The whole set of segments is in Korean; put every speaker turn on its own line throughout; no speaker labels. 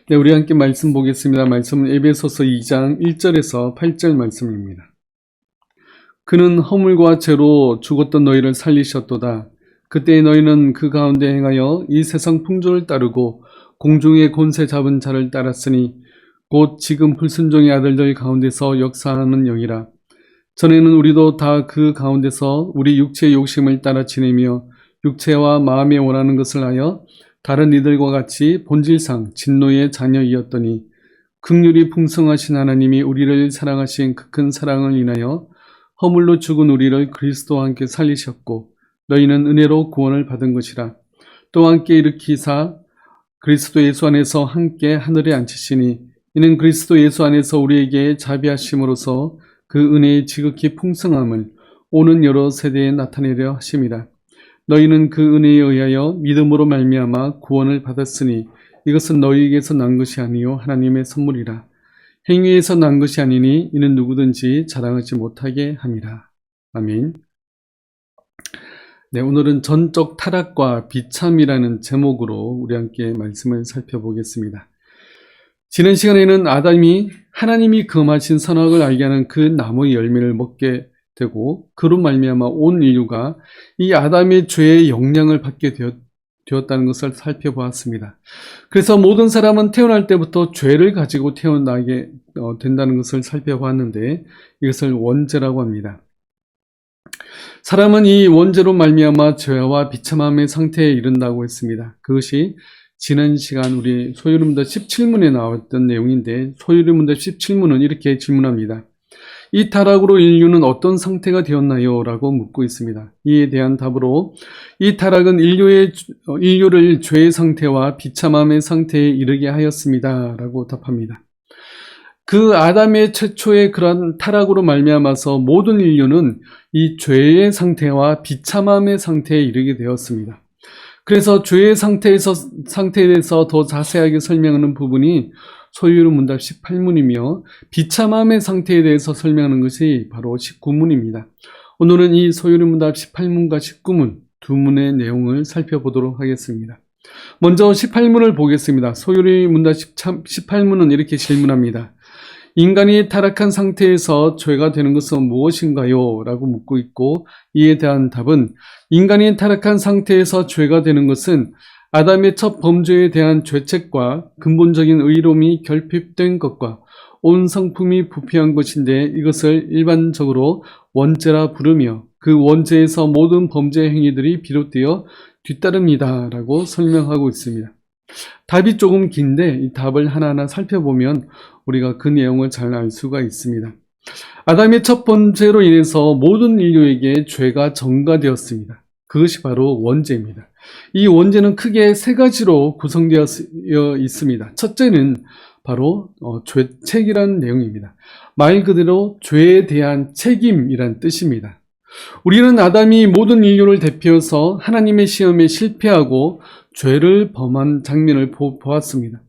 네, 우리 함께 말씀 보겠습니다. 말씀은 에베소서 2장 1절에서 8절 말씀입니다. 그는 허물과 죄로 죽었던 너희를 살리셨도다. 그때 너희는 그 가운데 행하여 이 세상 풍조를 따르고 공중의 권세 잡은 자를 따랐으니 곧 지금 불순종의 아들들 가운데서 역사하는 영이라. 전에는 우리도 다 그 가운데서 우리 육체의 욕심을 따라 지내며 육체와 마음에 원하는 것을 하여 다른 이들과 같이 본질상 진노의 자녀이었더니 긍휼이 풍성하신 하나님이 우리를 사랑하신 그 큰 사랑을 인하여 허물로 죽은 우리를 그리스도와 함께 살리셨고 너희는 은혜로 구원을 받은 것이라. 또 함께 일으키사 그리스도 예수 안에서 함께 하늘에 앉히시니 이는 그리스도 예수 안에서 우리에게 자비하심으로써 그 은혜의 지극히 풍성함을 오는 여러 세대에 나타내려 하심이라. 너희는 그 은혜에 의하여 믿음으로 말미암아 구원을 받았으니 이것은 너희에게서 난 것이 아니요 하나님의 선물이라. 행위에서 난 것이 아니니 이는 누구든지 자랑하지 못하게 함이라. 아멘. 네, 오늘은 전적 타락과 비참이라는 제목으로 우리 함께 말씀을 살펴보겠습니다. 지난 시간에는 아담이 하나님이 금하신 선악을 알게 하는 그 나무의 열매를 먹게 되고 그로 말미암아 온 인류가 이 아담의 죄의 영향을 받게 되었다는 것을 살펴보았습니다. 그래서 모든 사람은 태어날 때부터 죄를 가지고 태어나게 된다는 것을 살펴보았는데 이것을 원죄라고 합니다. 사람은 이 원죄로 말미암아 죄와 비참함의 상태에 이른다고 했습니다. 그것이 지난 시간 우리 소유문답 17문에 나왔던 내용인데 소유문답 17문은 이렇게 질문합니다. 이 타락으로 인류는 어떤 상태가 되었나요? 라고 묻고 있습니다. 이에 대한 답으로 이 타락은 인류를 죄의 상태와 비참함의 상태에 이르게 하였습니다. 라고 답합니다. 그 아담의 최초의 그런 타락으로 말미암아서 모든 인류는 이 죄의 상태와 비참함의 상태에 이르게 되었습니다. 그래서 죄의 상태에 대해서 더 자세하게 설명하는 부분이 소유의 문답 18문이며 비참함의 상태에 대해서 설명하는 것이 바로 19문입니다. 오늘은 이 소유의 문답 18문과 19문 두 문의 내용을 살펴보도록 하겠습니다. 먼저 18문을 보겠습니다. 소유의 문답 18문은 이렇게 질문합니다. 인간이 타락한 상태에서 죄가 되는 것은 무엇인가요? 라고 묻고 있고 이에 대한 답은 인간이 타락한 상태에서 죄가 되는 것은 아담의 첫 범죄에 대한 죄책과 근본적인 의로움이 결핍된 것과 온 성품이 부패한 것인데 이것을 일반적으로 원죄라 부르며 그 원죄에서 모든 범죄 행위들이 비롯되어 뒤따릅니다. 라고 설명하고 있습니다. 답이 조금 긴데 이 답을 하나하나 살펴보면 우리가 그 내용을 잘 알 수가 있습니다. 아담의 첫 번째로 인해서 모든 인류에게 죄가 전가되었습니다. 그것이 바로 원죄입니다. 이 원죄는 크게 세 가지로 구성되어 있습니다. 첫째는 바로 죄책이라는 내용입니다. 말 그대로 죄에 대한 책임이란 뜻입니다. 우리는 아담이 모든 인류를 대표해서 하나님의 시험에 실패하고 죄를 범한 장면을 보았습니다.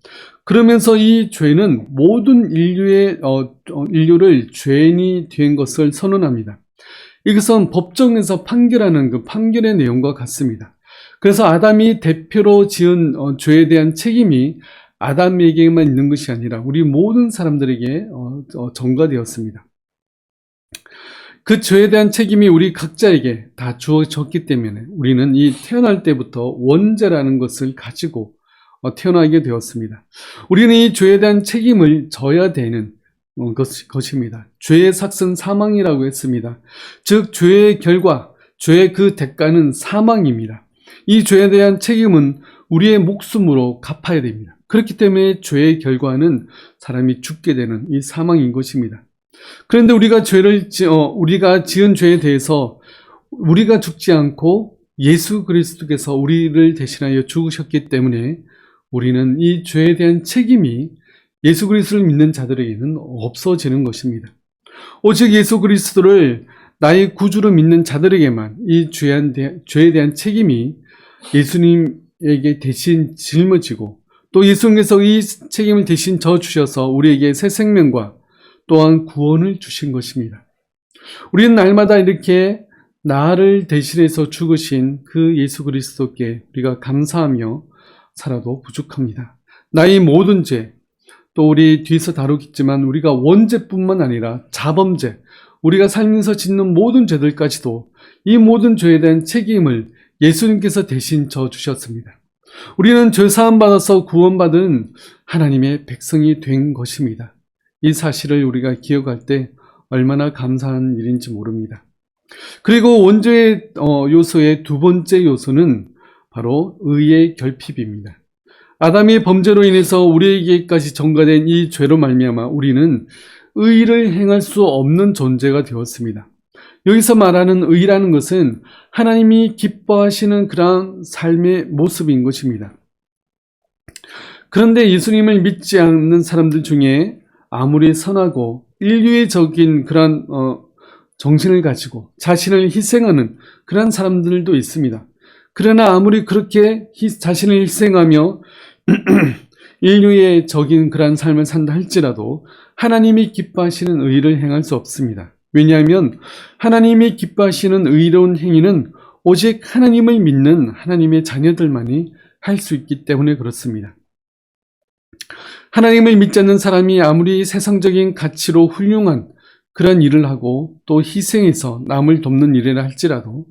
그러면서 이 죄는 모든 인류를 죄인이 된 것을 선언합니다. 이것은 법정에서 판결하는 그 판결의 내용과 같습니다. 그래서 아담이 대표로 지은 죄에 대한 책임이 아담에게만 있는 것이 아니라 우리 모든 사람들에게 전가되었습니다. 그 죄에 대한 책임이 우리 각자에게 다 주어졌기 때문에 우리는 이 태어날 때부터 원죄라는 것을 가지고 태어나게 되었습니다. 우리는 이 죄에 대한 책임을 져야 되는 것입니다. 죄의 삭은 사망이라고 했습니다. 즉 죄의 결과, 죄의 그 대가는 사망입니다. 이 죄에 대한 책임은 우리의 목숨으로 갚아야 됩니다. 그렇기 때문에 죄의 결과는 사람이 죽게 되는 이 사망인 것입니다. 그런데 우리가 지은 죄에 대해서 우리가 죽지 않고 예수 그리스도께서 우리를 대신하여 죽으셨기 때문에 우리는 이 죄에 대한 책임이 예수 그리스도를 믿는 자들에게는 없어지는 것입니다. 오직 예수 그리스도를 나의 구주로 믿는 자들에게만 이 죄에 대한 책임이 예수님에게 대신 짊어지고 또 예수님께서 이 책임을 대신 져주셔서 우리에게 새 생명과 또한 구원을 주신 것입니다. 우리는 날마다 이렇게 나를 대신해서 죽으신 그 예수 그리스도께 우리가 감사하며 살아도 부족합니다. 나의 모든 죄, 또 우리 뒤에서 다루겠지만 우리가 원죄뿐만 아니라 자범죄, 우리가 살면서 짓는 모든 죄들까지도 이 모든 죄에 대한 책임을 예수님께서 대신 져주셨습니다. 우리는 죄사함 받아서 구원받은 하나님의 백성이 된 것입니다. 이 사실을 우리가 기억할 때 얼마나 감사한 일인지 모릅니다. 그리고 원죄의 요소의 두 번째 요소는 바로 의의 결핍입니다. 아담의 범죄로 인해서 우리에게까지 전가된 이 죄로 말미암아 우리는 의를 행할 수 없는 존재가 되었습니다. 여기서 말하는 의라는 것은 하나님이 기뻐하시는 그러한 삶의 모습인 것입니다. 그런데 예수님을 믿지 않는 사람들 중에 아무리 선하고 인류애적인 그런 정신을 가지고 자신을 희생하는 그런 사람들도 있습니다. 그러나 아무리 그렇게 자신을 희생하며 인류애적인 그런 삶을 산다 할지라도 하나님이 기뻐하시는 의를 행할 수 없습니다. 왜냐하면 하나님이 기뻐하시는 의로운 행위는 오직 하나님을 믿는 하나님의 자녀들만이 할 수 있기 때문에 그렇습니다. 하나님을 믿지 않는 사람이 아무리 세상적인 가치로 훌륭한 그런 일을 하고 또 희생해서 남을 돕는 일이라 할지라도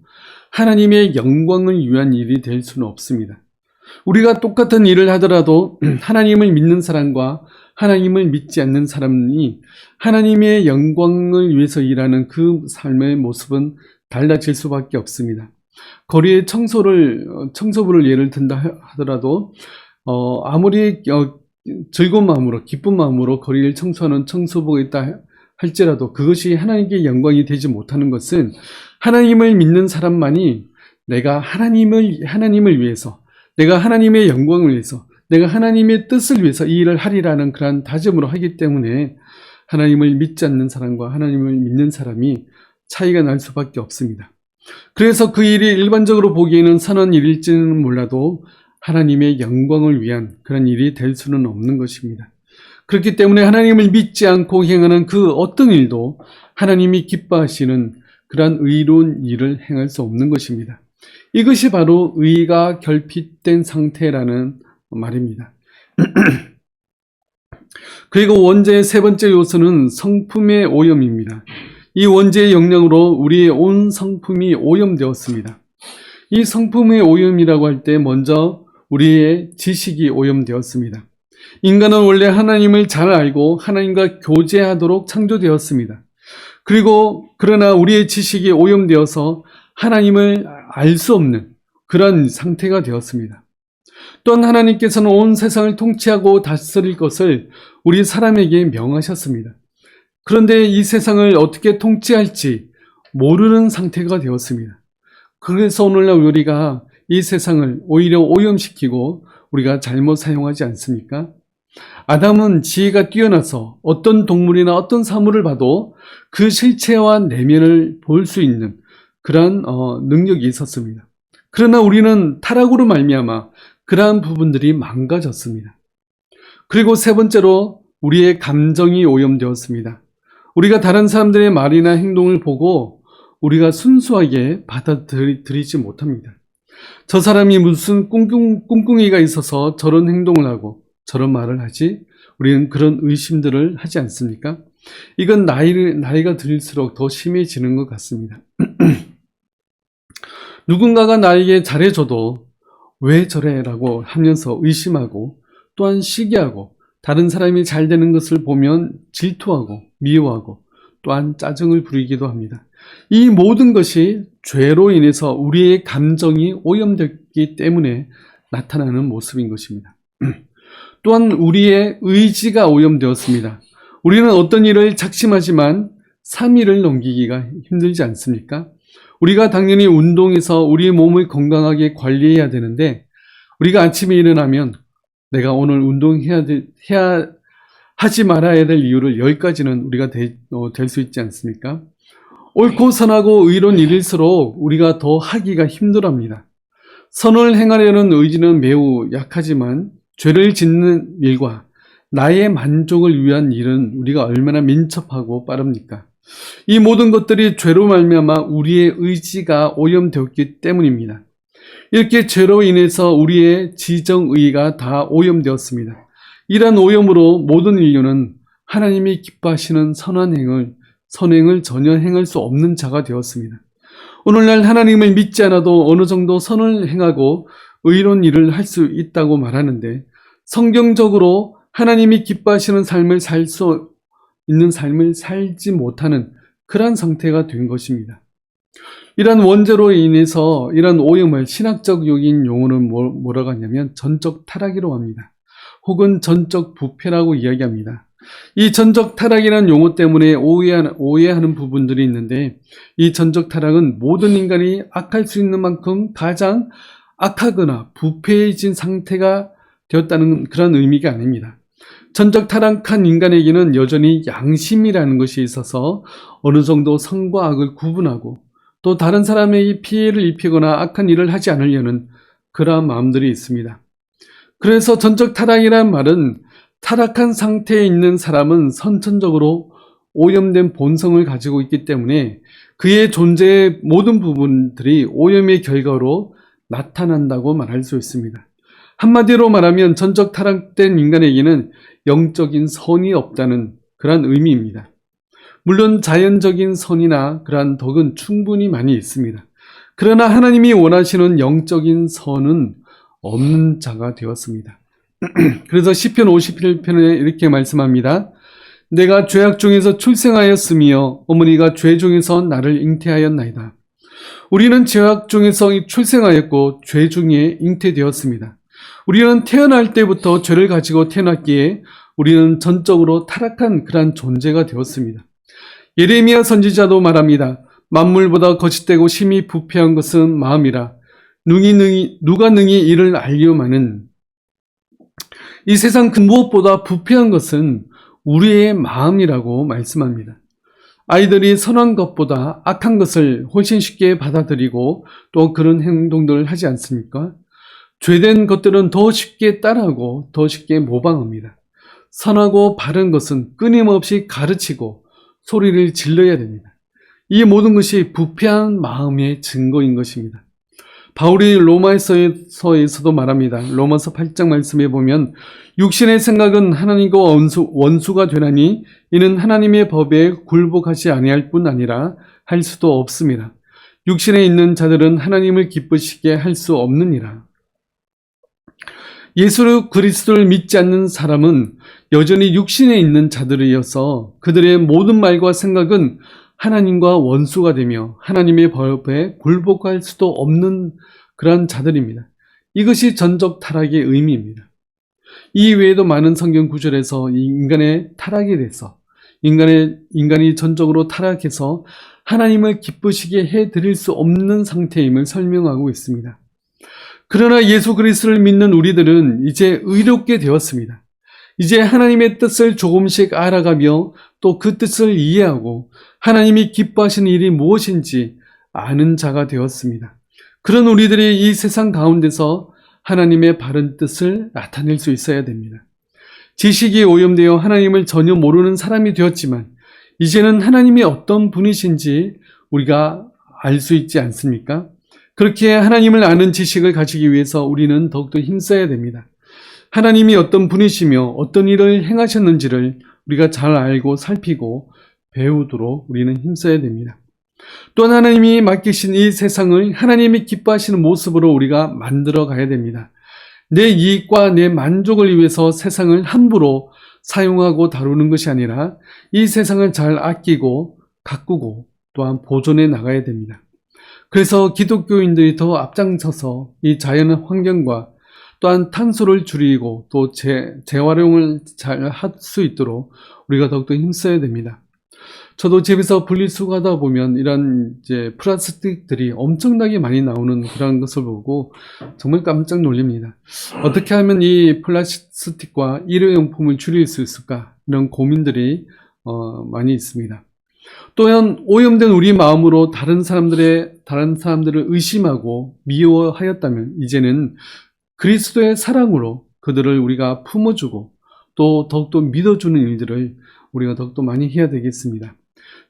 하나님의 영광을 위한 일이 될 수는 없습니다. 우리가 똑같은 일을 하더라도 하나님을 믿는 사람과 하나님을 믿지 않는 사람이 하나님의 영광을 위해서 일하는 그 삶의 모습은 달라질 수밖에 없습니다. 거리에 청소부를 예를 든다 하더라도 아무리 즐거운 마음으로 기쁜 마음으로 거리를 청소하는 청소부가 있다 할지라도 그것이 하나님께 영광이 되지 못하는 것은 하나님을 믿는 사람만이 내가 하나님을 위해서, 내가 하나님의 영광을 위해서, 내가 하나님의 뜻을 위해서 이 일을 하리라는 그런 다짐으로 하기 때문에 하나님을 믿지 않는 사람과 하나님을 믿는 사람이 차이가 날 수밖에 없습니다. 그래서 그 일이 일반적으로 보기에는 선한 일일지는 몰라도 하나님의 영광을 위한 그런 일이 될 수는 없는 것입니다. 그렇기 때문에 하나님을 믿지 않고 행하는 그 어떤 일도 하나님이 기뻐하시는 그러한 의로운 일을 행할 수 없는 것입니다. 이것이 바로 의가 결핍된 상태라는 말입니다. 그리고 원죄의 세 번째 요소는 성품의 오염입니다. 이 원죄의 영향으로 우리의 온 성품이 오염되었습니다. 이 성품의 오염이라고 할 때 먼저 우리의 지식이 오염되었습니다. 인간은 원래 하나님을 잘 알고 하나님과 교제하도록 창조되었습니다. 그러나 우리의 지식이 오염되어서 하나님을 알 수 없는 그런 상태가 되었습니다. 또한 하나님께서는 온 세상을 통치하고 다스릴 것을 우리 사람에게 명하셨습니다. 그런데 이 세상을 어떻게 통치할지 모르는 상태가 되었습니다. 그래서 오늘날 우리가 이 세상을 오히려 오염시키고 우리가 잘못 사용하지 않습니까? 아담은 지혜가 뛰어나서 어떤 동물이나 어떤 사물을 봐도 그 실체와 내면을 볼 수 있는 그러한 능력이 있었습니다. 그러나 우리는 타락으로 말미암아 그러한 부분들이 망가졌습니다. 그리고 세 번째로 우리의 감정이 오염되었습니다. 우리가 다른 사람들의 말이나 행동을 보고 우리가 순수하게 받아들이지 못합니다. 저 사람이 무슨 꿍꿍이가 있어서 저런 행동을 하고 저런 말을 하지? 우리는 그런 의심들을 하지 않습니까? 이건 나이가 들수록 더 심해지는 것 같습니다. 누군가가 나에게 잘해줘도 왜 저래? 라고 하면서 의심하고 또한 시기하고 다른 사람이 잘 되는 것을 보면 질투하고 미워하고 또한 짜증을 부리기도 합니다. 이 모든 것이 죄로 인해서 우리의 감정이 오염됐기 때문에 나타나는 모습인 것입니다. 또한 우리의 의지가 오염되었습니다. 우리는 어떤 일을 작심하지만 3일을 넘기기가 힘들지 않습니까? 우리가 당연히 운동해서 우리의 몸을 건강하게 관리해야 되는데 우리가 아침에 일어나면 내가 오늘 하지 말아야 될 이유를 10가지는 우리가 될 수 있지 않습니까? 옳고 선하고 의로운 일일수록 우리가 더 하기가 힘들합니다. 선을 행하려는 의지는 매우 약하지만 죄를 짓는 일과 나의 만족을 위한 일은 우리가 얼마나 민첩하고 빠릅니까? 이 모든 것들이 죄로 말미암아 우리의 의지가 오염되었기 때문입니다. 이렇게 죄로 인해서 우리의 지정의가 다 오염되었습니다. 이러한 오염으로 모든 인류는 하나님이 기뻐하시는 선행을 전혀 행할 수 없는 자가 되었습니다. 오늘날 하나님을 믿지 않아도 어느 정도 선을 행하고 의로운 일을 할 수 있다고 말하는데, 성경적으로 하나님이 기뻐하시는 삶을 살 수 있는 삶을 살지 못하는 그러한 상태가 된 것입니다. 이러한 원죄로 인해서 이러한 오염을 신학적인 용어는 뭐라고 하냐면 전적 타락이라고 합니다. 혹은 전적 부패라고 이야기합니다. 이 전적 타락이라는 용어 때문에 오해하는 부분들이 있는데, 이 전적 타락은 모든 인간이 악할 수 있는 만큼 가장 악하거나 부패해진 상태가 되었다는 그런 의미가 아닙니다. 전적 타락한 인간에게는 여전히 양심이라는 것이 있어서 어느 정도 선과 악을 구분하고 또 다른 사람에게 피해를 입히거나 악한 일을 하지 않으려는 그러한 마음들이 있습니다. 그래서 전적 타락이라는 말은 타락한 상태에 있는 사람은 선천적으로 오염된 본성을 가지고 있기 때문에 그의 존재의 모든 부분들이 오염의 결과로 나타난다고 말할 수 있습니다. 한마디로 말하면 전적 타락된 인간에게는 영적인 선이 없다는 그런 의미입니다. 물론 자연적인 선이나 그러한 덕은 충분히 많이 있습니다. 그러나 하나님이 원하시는 영적인 선은 없는 자가 되었습니다. 그래서 시편 51편에 이렇게 말씀합니다. 내가 죄악 중에서 출생하였으며 어머니가 죄 중에서 나를 잉태하였나이다. 우리는 죄악 중에서 출생하였고 죄 중에 잉태되었습니다. 우리는 태어날 때부터 죄를 가지고 태어났기에 우리는 전적으로 타락한 그러한 존재가 되었습니다. 예레미야 선지자도 말합니다. 만물보다 거짓되고 심히 부패한 것은 마음이라 누가 능히 이를 알려마는. 이 세상 그 무엇보다 부패한 것은 우리의 마음이라고 말씀합니다. 아이들이 선한 것보다 악한 것을 훨씬 쉽게 받아들이고 또 그런 행동들을 하지 않습니까? 죄된 것들은 더 쉽게 따라하고 더 쉽게 모방합니다. 선하고 바른 것은 끊임없이 가르치고 소리를 질러야 됩니다. 이 모든 것이 부패한 마음의 증거인 것입니다. 바울이 로마서에서도 말합니다. 로마서 8장 말씀에 보면 육신의 생각은 하나님과 원수가 되나니 이는 하나님의 법에 굴복하지 아니할 뿐 아니라 할 수도 없습니다. 육신에 있는 자들은 하나님을 기쁘시게 할 수 없느니라. 예수 그리스도를 믿지 않는 사람은 여전히 육신에 있는 자들이어서 그들의 모든 말과 생각은 하나님과 원수가 되며 하나님의 법에 굴복할 수도 없는 그러한 자들입니다. 이것이 전적 타락의 의미입니다. 이 외에도 많은 성경 구절에서 인간의 타락에 대해서 인간이 전적으로 타락해서 하나님을 기쁘시게 해드릴 수 없는 상태임을 설명하고 있습니다. 그러나 예수 그리스도를 믿는 우리들은 이제 의롭게 되었습니다. 이제 하나님의 뜻을 조금씩 알아가며 또 그 뜻을 이해하고 하나님이 기뻐하시는 일이 무엇인지 아는 자가 되었습니다. 그런 우리들이 이 세상 가운데서 하나님의 바른 뜻을 나타낼 수 있어야 됩니다. 지식이 오염되어 하나님을 전혀 모르는 사람이 되었지만 이제는 하나님이 어떤 분이신지 우리가 알 수 있지 않습니까? 그렇게 하나님을 아는 지식을 가지기 위해서 우리는 더욱더 힘써야 됩니다. 하나님이 어떤 분이시며 어떤 일을 행하셨는지를 우리가 잘 알고 살피고 배우도록 우리는 힘써야 됩니다. 또한 하나님이 맡기신 이 세상을 하나님이 기뻐하시는 모습으로 우리가 만들어 가야 됩니다. 내 이익과 내 만족을 위해서 세상을 함부로 사용하고 다루는 것이 아니라 이 세상을 잘 아끼고 가꾸고 또한 보존해 나가야 됩니다. 그래서 기독교인들이 더 앞장서서 이 자연 환경과 또한 탄소를 줄이고 또 재활용을 잘 할 수 있도록 우리가 더욱더 힘써야 됩니다. 저도 집에서 분리수거하다 보면 이런 플라스틱들이 엄청나게 많이 나오는 그런 것을 보고 정말 깜짝 놀랍니다. 어떻게 하면 이 플라스틱과 일회용품을 줄일 수 있을까? 이런 고민들이 많이 있습니다. 또한 오염된 우리 마음으로 다른 사람들을 의심하고 미워하였다면 이제는 그리스도의 사랑으로 그들을 우리가 품어주고 또 더욱더 믿어주는 일들을 우리가 더욱더 많이 해야 되겠습니다.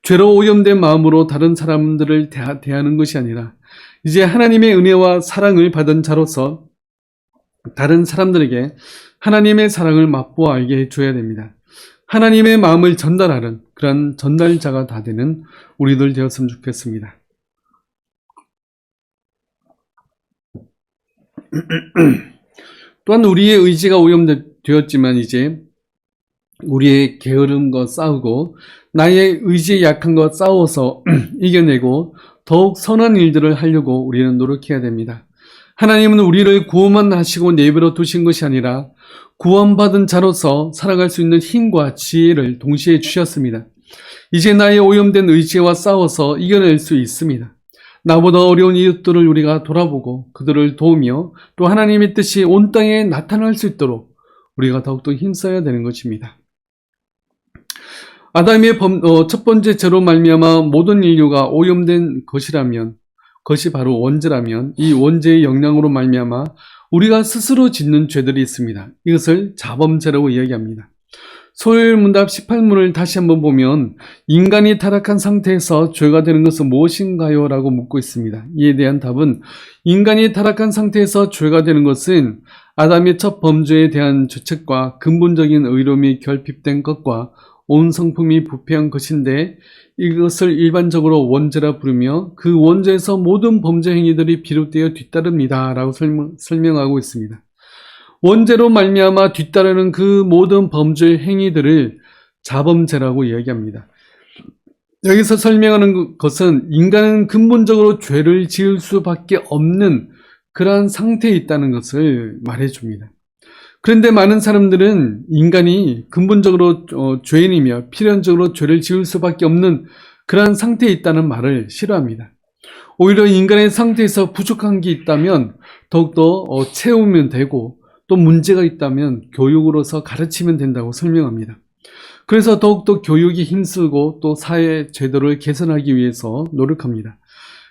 죄로 오염된 마음으로 다른 사람들을 대하는 것이 아니라 이제 하나님의 은혜와 사랑을 받은 자로서 다른 사람들에게 하나님의 사랑을 맛보아 알게 해줘야 됩니다. 하나님의 마음을 전달하는 그런 전달자가 다 되는 우리들 되었으면 좋겠습니다. 또한 우리의 의지가 오염되었지만 이제 우리의 게으름과 싸우고 나의 의지에 약한 것 싸워서 이겨내고 더욱 선한 일들을 하려고 우리는 노력해야 됩니다. 하나님은 우리를 구원만 하시고 내버려 두신 것이 아니라 구원받은 자로서 살아갈 수 있는 힘과 지혜를 동시에 주셨습니다. 이제 나의 오염된 의지와 싸워서 이겨낼 수 있습니다. 나보다 어려운 이웃들을 우리가 돌아보고 그들을 도우며 또 하나님의 뜻이 온 땅에 나타날 수 있도록 우리가 더욱더 힘써야 되는 것입니다. 아담의 첫 번째 죄로 말미암아 모든 인류가 오염된 것이라면, 그것이 바로 원죄라면 이 원죄의 영향으로 말미암아 우리가 스스로 짓는 죄들이 있습니다. 이것을 자범죄라고 이야기합니다. 소요일문답 18문을 다시 한번 보면 인간이 타락한 상태에서 죄가 되는 것은 무엇인가요? 라고 묻고 있습니다. 이에 대한 답은 인간이 타락한 상태에서 죄가 되는 것은 아담의 첫 범죄에 대한 죄책과 근본적인 의로움이 결핍된 것과 온 성품이 부패한 것인데 이것을 일반적으로 원죄라 부르며 그 원죄에서 모든 범죄 행위들이 비롯되어 뒤따릅니다. 라고 설명하고 있습니다. 원죄로 말미암아 뒤따르는 그 모든 범죄 행위들을 자범죄라고 이야기합니다. 여기서 설명하는 것은 인간은 근본적으로 죄를 지을 수밖에 없는 그러한 상태에 있다는 것을 말해줍니다. 그런데 많은 사람들은 인간이 근본적으로 죄인이며 필연적으로 죄를 지을 수밖에 없는 그러한 상태에 있다는 말을 싫어합니다. 오히려 인간의 상태에서 부족한 게 있다면 더욱더 채우면 되고 또 문제가 있다면 교육으로서 가르치면 된다고 설명합니다. 그래서 더욱더 교육이 힘쓰고 또 사회 제도를 개선하기 위해서 노력합니다.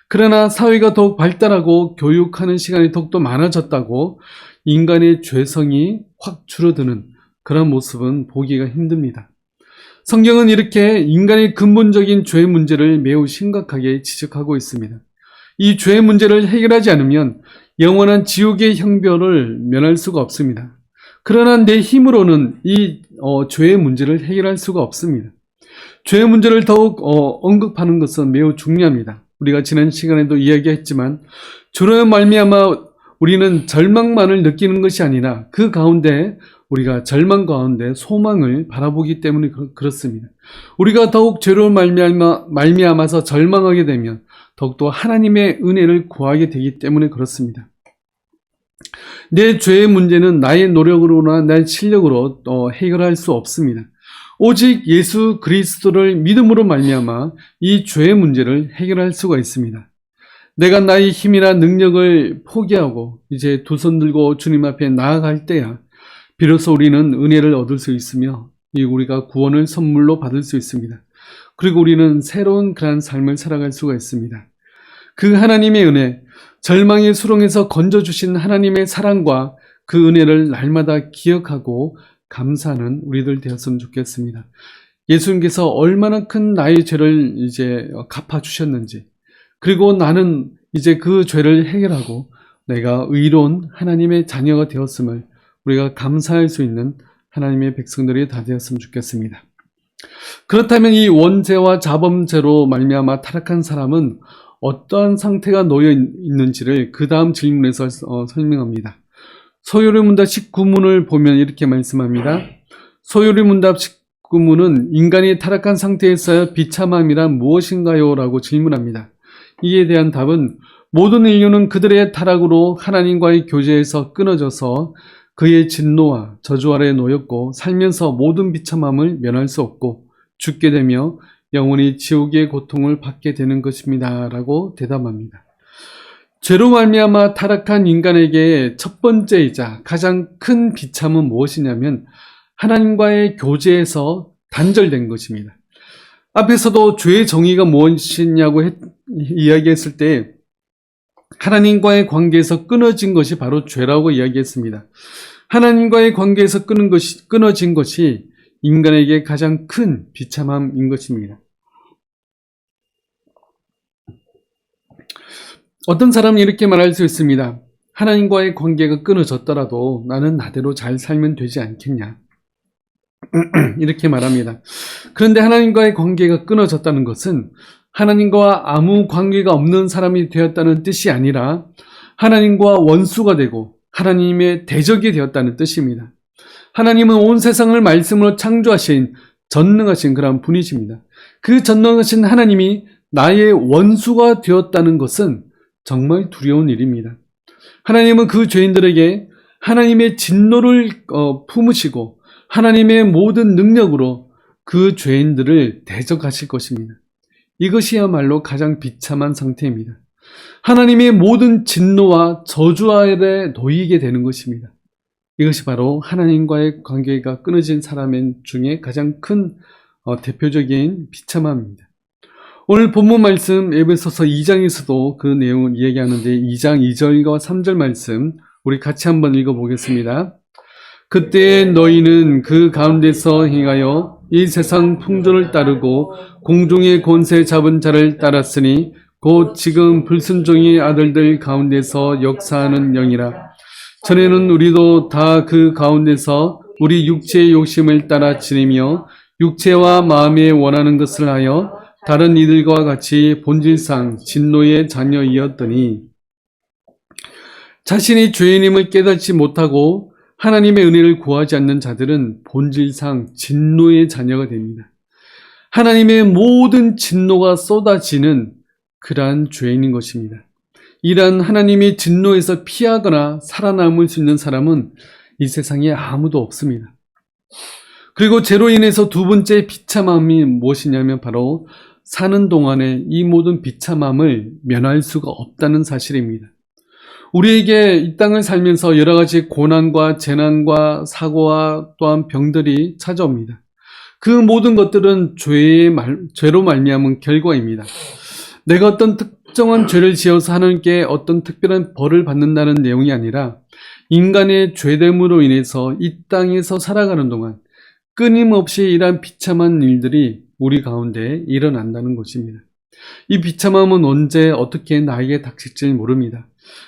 그러나 사회가 더욱 발달하고 교육하는 시간이 더욱더 많아졌다고 인간의 죄성이 확 줄어드는 그런 모습은 보기가 힘듭니다. 성경은 이렇게 인간의 근본적인 죄 문제를 매우 심각하게 지적하고 있습니다. 이 죄 문제를 해결하지 않으면 영원한 지옥의 형벌을 면할 수가 없습니다. 그러나 내 힘으로는 이 죄의 문제를 해결할 수가 없습니다. 죄의 문제를 더욱 언급하는 것은 매우 중요합니다. 우리가 지난 시간에도 이야기했지만 죄로 말미암아 우리는 절망만을 느끼는 것이 아니라 그 가운데 우리가 절망 가운데 소망을 바라보기 때문에 그렇습니다. 우리가 더욱 죄로 말미암아서 절망하게 되면 더욱더 하나님의 은혜를 구하게 되기 때문에 그렇습니다. 내 죄의 문제는 나의 노력으로나 나의 실력으로 해결할 수 없습니다. 오직 예수 그리스도를 믿음으로 말미암아 이 죄의 문제를 해결할 수가 있습니다. 내가 나의 힘이나 능력을 포기하고 이제 두 손 들고 주님 앞에 나아갈 때야 비로소 우리는 은혜를 얻을 수 있으며 우리가 구원을 선물로 받을 수 있습니다. 그리고 우리는 새로운 그러한 삶을 살아갈 수가 있습니다. 그 하나님의 은혜, 절망의 수렁에서 건져주신 하나님의 사랑과 그 은혜를 날마다 기억하고 감사하는 우리들 되었으면 좋겠습니다. 예수님께서 얼마나 큰 나의 죄를 이제 갚아주셨는지, 그리고 나는 이제 그 죄를 해결하고 내가 의로운 하나님의 자녀가 되었음을 우리가 감사할 수 있는 하나님의 백성들이 다 되었으면 좋겠습니다. 그렇다면 이 원죄와 자범죄로 말미암아 타락한 사람은 어떠한 상태가 놓여 있는지를 그 다음 질문에서 설명합니다. 소요리문답 19문을 보면 이렇게 말씀합니다. 소요리문답 19문은 인간이 타락한 상태에서의 비참함이란 무엇인가요? 라고 질문합니다. 이에 대한 답은 모든 인류는 그들의 타락으로 하나님과의 교제에서 끊어져서 그의 진노와 저주 아래에 놓였고 살면서 모든 비참함을 면할 수 없고 죽게 되며 영원히 지옥의 고통을 받게 되는 것입니다. 라고 대답합니다. 죄로 말미암아 타락한 인간에게 첫 번째이자 가장 큰 비참은 무엇이냐면 하나님과의 교제에서 단절된 것입니다. 앞에서도 죄의 정의가 무엇이냐고 이야기했을 때 하나님과의 관계에서 끊어진 것이 바로 죄라고 이야기했습니다. 하나님과의 관계에서 끊어진 것이 인간에게 가장 큰 비참함인 것입니다. 어떤 사람은 이렇게 말할 수 있습니다. 하나님과의 관계가 끊어졌더라도 나는 나대로 잘 살면 되지 않겠냐. 이렇게 말합니다. 그런데 하나님과의 관계가 끊어졌다는 것은 하나님과 아무 관계가 없는 사람이 되었다는 뜻이 아니라 하나님과 원수가 되고 하나님의 대적이 되었다는 뜻입니다. 하나님은 온 세상을 말씀으로 창조하신 전능하신 그런 분이십니다. 그 전능하신 하나님이 나의 원수가 되었다는 것은 정말 두려운 일입니다. 하나님은 그 죄인들에게 하나님의 진노를 품으시고 하나님의 모든 능력으로 그 죄인들을 대적하실 것입니다. 이것이야말로 가장 비참한 상태입니다. 하나님의 모든 진노와 저주 아래 놓이게 되는 것입니다. 이것이 바로 하나님과의 관계가 끊어진 사람 중에 가장 큰 대표적인 비참함입니다. 오늘 본문 말씀 에베소서 2장에서도 그 내용을 이야기하는데 2장 2절과 3절 말씀 우리 같이 한번 읽어보겠습니다. 그때 너희는 그 가운데서 행하여 이 세상 풍조를 따르고 공중의 권세 잡은 자를 따랐으니 곧 지금 불순종의 아들들 가운데서 역사하는 영이라. 전에는 우리도 다 그 가운데서 우리 육체의 욕심을 따라 지내며 육체와 마음에 원하는 것을 하여 다른 이들과 같이 본질상 진노의 자녀이었더니 자신이 죄인임을 깨닫지 못하고 하나님의 은혜를 구하지 않는 자들은 본질상 진노의 자녀가 됩니다. 하나님의 모든 진노가 쏟아지는 그러한 죄인인 것입니다. 이러한 하나님의 진노에서 피하거나 살아남을 수 있는 사람은 이 세상에 아무도 없습니다. 그리고 죄로 인해서 두 번째 비참함이 무엇이냐면 바로 사는 동안에 이 모든 비참함을 면할 수가 없다는 사실입니다. 우리에게 이 땅을 살면서 여러 가지 고난과 재난과 사고와 또한 병들이 찾아옵니다. 그 모든 것들은 죄로 말미암은 결과입니다. 내가 어떤 특정한 죄를 지어서 하나님께 어떤 특별한 벌을 받는다는 내용이 아니라 인간의 죄됨으로 인해서 이 땅에서 살아가는 동안 끊임없이 이러한 비참한 일들이 우리 가운데 일어난다는 것입니다. 이 비참함은 언제 어떻게 나에게 닥칠지 모릅니다.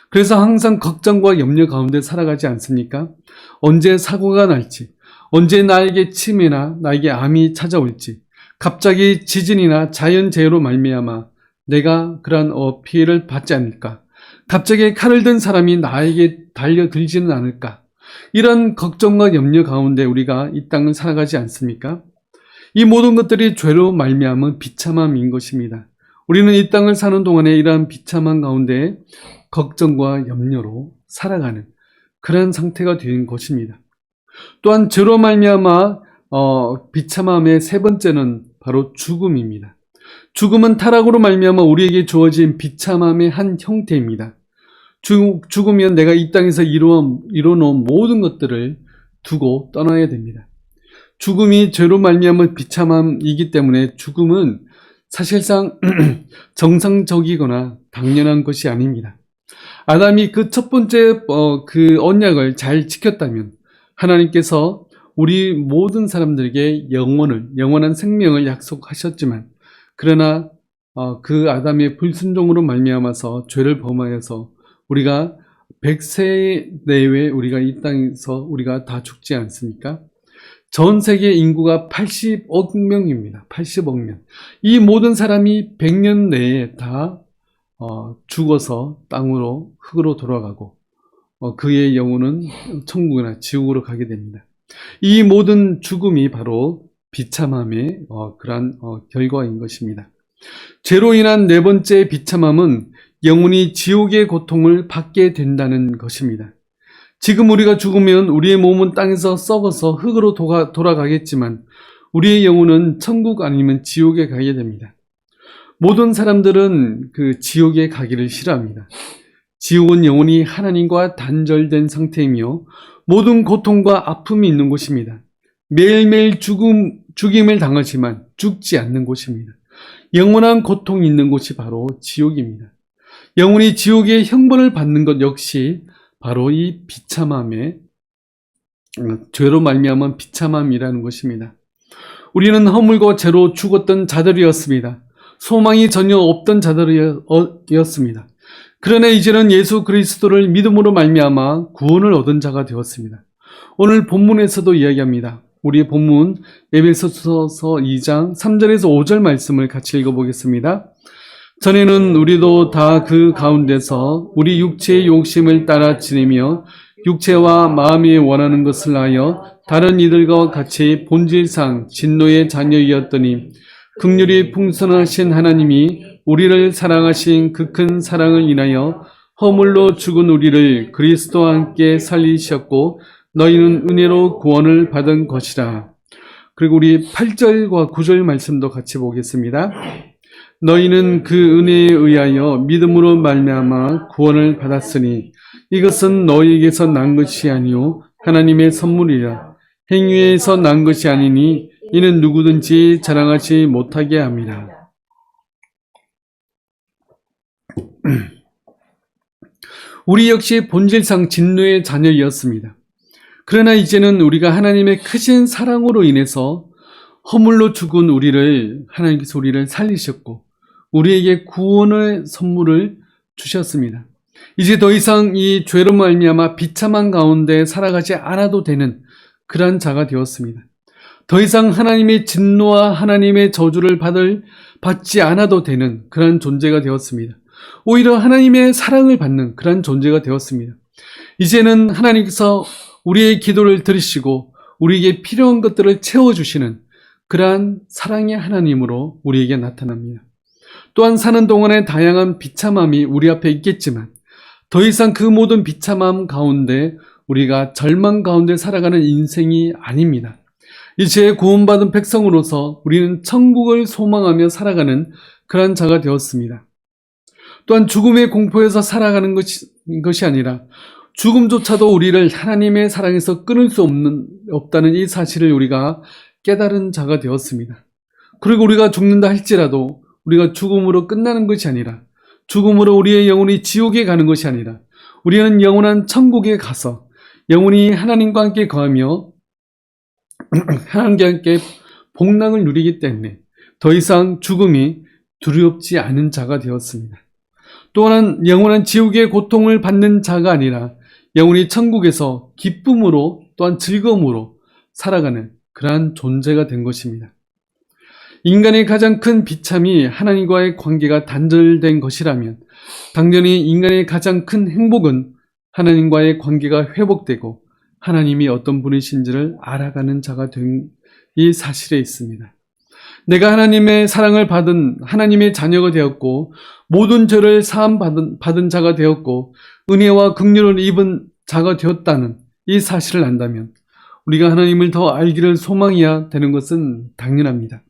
그래서 항상 걱정과 염려 가운데 살아가지 않습니까? 언제 사고가 날지, 언제 나에게 치매나 나에게 암이 찾아올지, 갑자기 지진이나 자연재해로 말미암아 내가 그러한 피해를 받지 않을까, 갑자기 칼을 든 사람이 나에게 달려들지는 않을까, 이런 걱정과 염려 가운데 우리가 이 땅을 살아가지 않습니까? 이 모든 것들이 죄로 말미암은 비참함인 것입니다. 우리는 이 땅을 사는 동안에 이러한 비참함 가운데 걱정과 염려로 살아가는 그런 상태가 된 것입니다. 또한 죄로 말미암아 비참함의 세 번째는 바로 죽음입니다. 죽음은 타락으로 말미암아 우리에게 주어진 비참함의 한 형태입니다. 죽으면 내가 이 땅에서 이뤄놓은 모든 것들을 두고 떠나야 됩니다. 죽음이 죄로 말미암은 비참함이기 때문에 죽음은 사실상 정상적이거나 당연한 것이 아닙니다. 아담이 그 첫 번째 그 언약을 잘 지켰다면 하나님께서 우리 모든 사람들에게 영원한 생명을 약속하셨지만 그러나 그 아담의 불순종으로 말미암아서 죄를 범하여서 우리가 100세 내외 우리가 이 땅에서 우리가 다 죽지 않습니까? 전 세계 인구가 80억 명입니다. 80억 명. 이 모든 사람이 100년 내에 다 죽어서 땅으로 흙으로 돌아가고 그의 영혼은 천국이나 지옥으로 가게 됩니다. 이 모든 죽음이 바로 비참함의 그러한 결과인 것입니다. 죄로 인한 네 번째 비참함은 영혼이 지옥의 고통을 받게 된다는 것입니다. 지금 우리가 죽으면 우리의 몸은 땅에서 썩어서 흙으로 돌아가겠지만 우리의 영혼은 천국 아니면 지옥에 가게 됩니다. 모든 사람들은 그 지옥에 가기를 싫어합니다. 지옥은 영혼이 하나님과 단절된 상태이며 모든 고통과 아픔이 있는 곳입니다. 매일매일 죽임을 당하지만 죽지 않는 곳입니다. 영원한 고통이 있는 곳이 바로 지옥입니다. 영혼이 지옥의 형벌을 받는 것 역시 바로 이 비참함의 죄로 말미암은 비참함이라는 것입니다. 우리는 허물과 죄로 죽었던 자들이었습니다. 소망이 전혀 없던 자들이었습니다. 그러나 이제는 예수 그리스도를 믿음으로 말미암아 구원을 얻은 자가 되었습니다. 오늘 본문에서도 이야기합니다. 우리의 본문 에베소서 2장 3절에서 5절 말씀을 같이 읽어보겠습니다. 전에는 우리도 다 그 가운데서 우리 육체의 욕심을 따라 지내며 육체와 마음이 원하는 것을 하여 다른 이들과 같이 본질상 진노의 자녀이었더니 긍휼이 풍성하신 하나님이 우리를 사랑하신 그 큰 사랑을 인하여 허물로 죽은 우리를 그리스도와 함께 살리셨고 너희는 은혜로 구원을 받은 것이라. 그리고 우리 8절과 9절 말씀도 같이 보겠습니다. 너희는 그 은혜에 의하여 믿음으로 말미암아 구원을 받았으니 이것은 너희에게서 난 것이 아니요 하나님의 선물이라. 행위에서 난 것이 아니니 이는 누구든지 자랑하지 못하게 합니다. 우리 역시 본질상 진노의 자녀이었습니다. 그러나 이제는 우리가 하나님의 크신 사랑으로 인해서 허물로 죽은 하나님께서 우리를 살리셨고 우리에게 구원의 선물을 주셨습니다. 이제 더 이상 이 죄로 말미암아 비참한 가운데 살아가지 않아도 되는 그러한 자가 되었습니다. 더 이상 하나님의 진노와 하나님의 저주를 받지 않아도 되는 그러한 존재가 되었습니다. 오히려 하나님의 사랑을 받는 그러한 존재가 되었습니다. 이제는 하나님께서 우리의 기도를 들으시고 우리에게 필요한 것들을 채워주시는 그러한 사랑의 하나님으로 우리에게 나타납니다. 또한 사는 동안에 다양한 비참함이 우리 앞에 있겠지만 더 이상 그 모든 비참함 가운데 우리가 절망 가운데 살아가는 인생이 아닙니다. 이제 구원받은 백성으로서 우리는 천국을 소망하며 살아가는 그러한 자가 되었습니다. 또한 죽음의 공포에서 살아가는 것이 아니라 죽음조차도 우리를 하나님의 사랑에서 끊을 수 없다는 이 사실을 우리가 깨달은 자가 되었습니다. 그리고 우리가 죽는다 할지라도 우리가 죽음으로 끝나는 것이 아니라 죽음으로 우리의 영혼이 지옥에 가는 것이 아니라 우리는 영원한 천국에 가서 영원히 하나님과 함께 거하며 하나님과 함께 복락을 누리기 때문에 더 이상 죽음이 두렵지 않은 자가 되었습니다. 또한 영원한 지옥의 고통을 받는 자가 아니라 영원히 천국에서 기쁨으로 또한 즐거움으로 살아가는 그러한 존재가 된 것입니다. 인간의 가장 큰 비참이 하나님과의 관계가 단절된 것이라면 당연히 인간의 가장 큰 행복은 하나님과의 관계가 회복되고 하나님이 어떤 분이신지를 알아가는 자가 된 이 사실에 있습니다. 내가 하나님의 사랑을 받은 하나님의 자녀가 되었고 모든 죄를 사함받은 자가 되었고 은혜와 긍휼을 입은 자가 되었다는 이 사실을 안다면 우리가 하나님을 더 알기를 소망해야 되는 것은 당연합니다.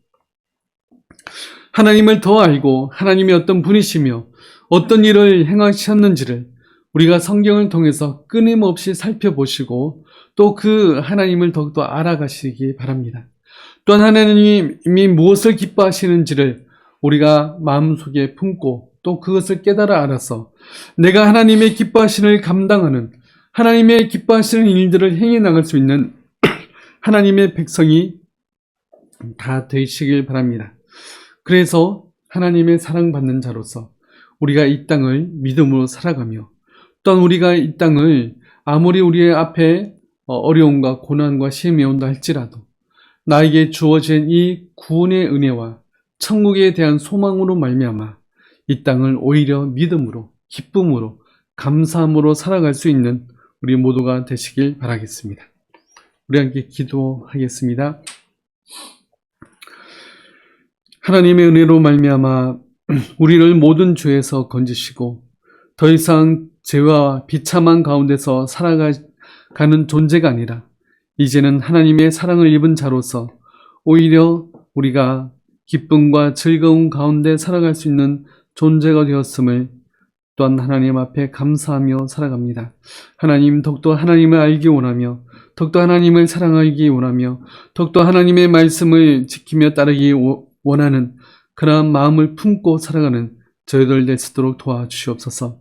하나님을 더 알고 하나님이 어떤 분이시며 어떤 일을 행하셨는지를 우리가 성경을 통해서 끊임없이 살펴보시고 또 그 하나님을 더욱더 알아가시기 바랍니다. 또한 하나님이 무엇을 기뻐하시는지를 우리가 마음속에 품고 또 그것을 깨달아 알아서 내가 하나님의 기뻐하시는 감당하는 하나님의 기뻐하시는 일들을 행해 나갈 수 있는 하나님의 백성이 다 되시길 바랍니다. 그래서 하나님의 사랑받는 자로서 우리가 이 땅을 믿음으로 살아가며 또한 우리가 이 땅을 아무리 우리의 앞에 어려움과 고난과 시험이 온다 할지라도 나에게 주어진 이 구원의 은혜와 천국에 대한 소망으로 말미암아 이 땅을 오히려 믿음으로 기쁨으로 감사함으로 살아갈 수 있는 우리 모두가 되시길 바라겠습니다. 우리 함께 기도하겠습니다. 하나님의 은혜로 말미암아 우리를 모든 죄에서 건지시고 더 이상 죄와 비참한 가운데서 살아가는 존재가 아니라 이제는 하나님의 사랑을 입은 자로서 오히려 우리가 기쁨과 즐거움 가운데 살아갈 수 있는 존재가 되었음을 또한 하나님 앞에 감사하며 살아갑니다. 하나님 더욱더 하나님을 알기 원하며 더욱더 하나님을 사랑하기 원하며 더욱더 하나님의 말씀을 지키며 따르기 원하는 그러한 마음을 품고 살아가는 저희들 될 수 있도록 도와주시옵소서.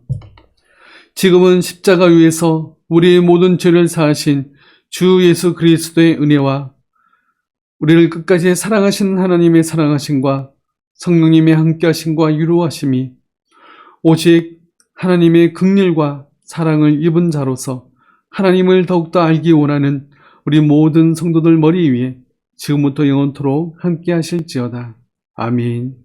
지금은 십자가 위에서 우리의 모든 죄를 사하신 주 예수 그리스도의 은혜와 우리를 끝까지 사랑하시는 하나님의 사랑하심과 성령님의 함께하심과 위로하심이 오직 하나님의 긍휼과 사랑을 입은 자로서 하나님을 더욱더 알기 원하는 우리 모든 성도들 머리 위에 지금부터 영원토록 함께 하실지어다. 아멘.